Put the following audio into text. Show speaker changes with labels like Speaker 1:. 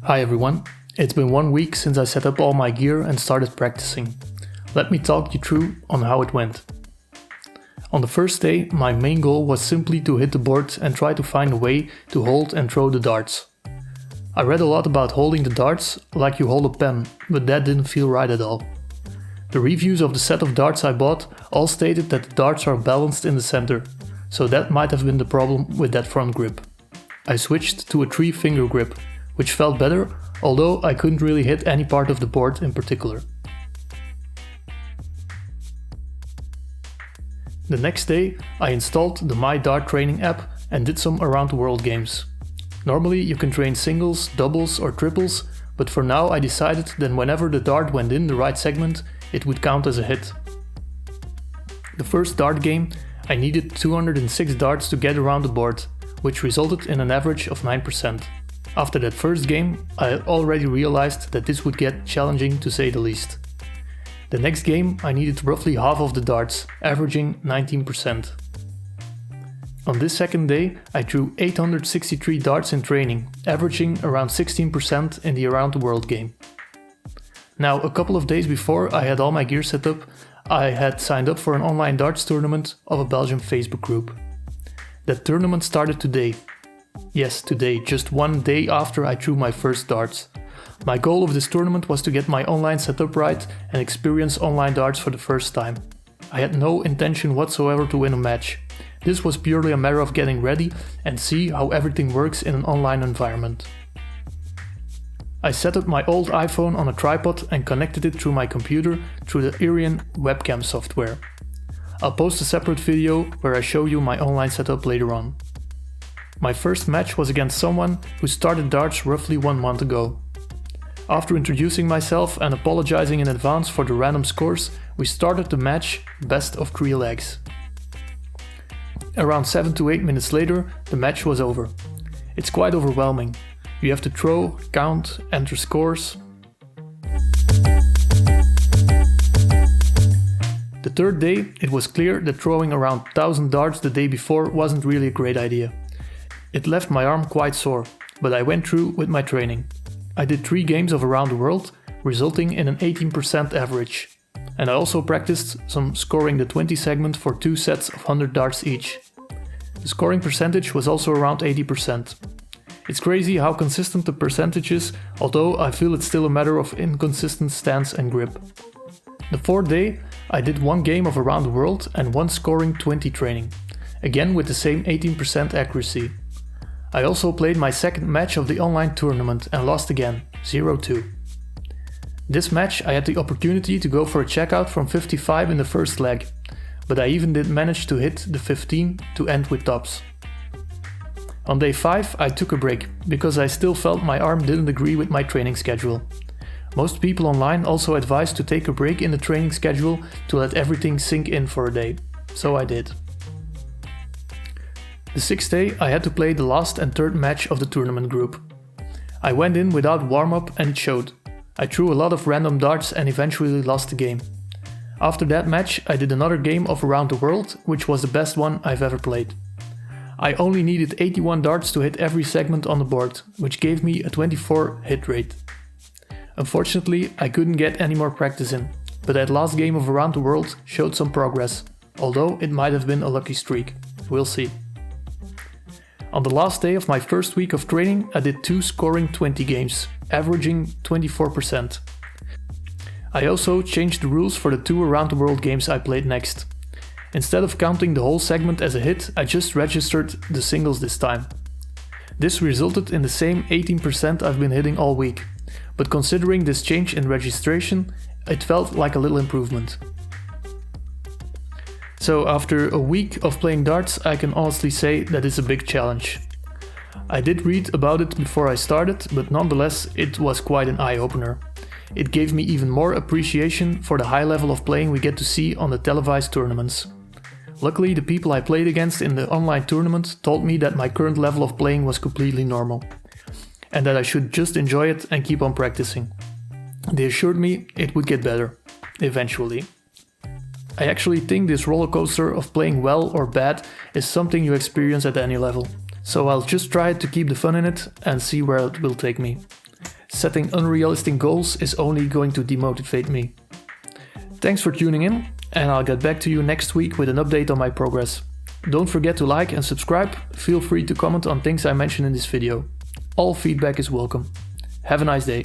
Speaker 1: Hi everyone, it's been 1 week since I set up all my gear and started practicing. Let me talk you through on how it went. On the first day, my main goal was simply to hit the board and try to find a way to hold and throw the darts. I read a lot about holding the darts like you hold a pen, but that didn't feel right at all. The reviews of the set of darts I bought all stated that the darts are balanced in the center, so that might have been the problem with that front grip. I switched to a 3-finger grip, which felt better, although I couldn't really hit any part of the board in particular. The next day, I installed the My Dart Training app and did some around the world games. Normally you can train singles, doubles or triples, but for now I decided that whenever the dart went in the right segment, it would count as a hit. The first dart game, I needed 206 darts to get around the board, which resulted in an average of 9%. After that first game, I already realized that this would get challenging to say the least. The next game I needed roughly half of the darts, averaging 19%. On this second day I threw 863 darts in training, averaging around 16% in the Around the World game. Now a couple of days before I had all my gear set up, I had signed up for an online darts tournament of a Belgian Facebook group. That tournament started today. Yes, today, just 1 day after I threw my first darts. My goal of this tournament was to get my online setup right and experience online darts for the first time. I had no intention whatsoever to win a match. This was purely a matter of getting ready and see how everything works in an online environment. I set up my old iPhone on a tripod and connected it through my computer through the Irian webcam software. I'll post a separate video where I show you my online setup later on. My first match was against someone who started darts roughly 1 month ago. After introducing myself and apologizing in advance for the random scores, we started the match best of 3 legs. Around 7 to 8 minutes later, the match was over. It's quite overwhelming. You have to throw, count, enter scores. The third day, it was clear that throwing around 1000 darts the day before wasn't really a great idea. It left my arm quite sore, but I went through with my training. I did 3 games of Around the World, resulting in an 18% average. And I also practiced some scoring the 20 segment for 2 sets of 100 darts each. The scoring percentage was also around 80%. It's crazy how consistent the percentage is, although I feel it's still a matter of inconsistent stance and grip. The fourth day, I did 1 game of Around the World and 1 scoring 20 training, again with the same 18% accuracy. I also played my second match of the online tournament and lost again, 0-2. This match I had the opportunity to go for a checkout from 55 in the first leg, but I even did manage to hit the 15 to end with tops. On day 5 I took a break, because I still felt my arm didn't agree with my training schedule. Most people online also advise to take a break in the training schedule to let everything sink in for a day, so I did. The 6th day I had to play the last and third match of the tournament group. I went in without warm-up and it showed. I threw a lot of random darts and eventually lost the game. After that match I did another game of Around the World, which was the best one I've ever played. I only needed 81 darts to hit every segment on the board, which gave me a 24 hit rate. Unfortunately I couldn't get any more practice in, but that last game of Around the World showed some progress, although it might have been a lucky streak. We'll see. On the last day of my first week of training, I did 2 scoring 20 games, averaging 24%. I also changed the rules for the 2 Around the World games I played next. Instead of counting the whole segment as a hit, I just registered the singles this time. This resulted in the same 18% I've been hitting all week, but considering this change in registration, it felt like a little improvement. So after a week of playing darts, I can honestly say that it's a big challenge. I did read about it before I started, but nonetheless it was quite an eye-opener. It gave me even more appreciation for the high level of playing we get to see on the televised tournaments. Luckily the people I played against in the online tournament told me that my current level of playing was completely normal, and that I should just enjoy it and keep on practicing. They assured me it would get better, eventually. I actually think this roller coaster of playing well or bad is something you experience at any level, so I'll just try to keep the fun in it and see where it will take me. Setting unrealistic goals is only going to demotivate me. Thanks for tuning in, and I'll get back to you next week with an update on my progress. Don't forget to like and subscribe. Feel free to comment on things I mentioned in this video. All feedback is welcome. Have a nice day.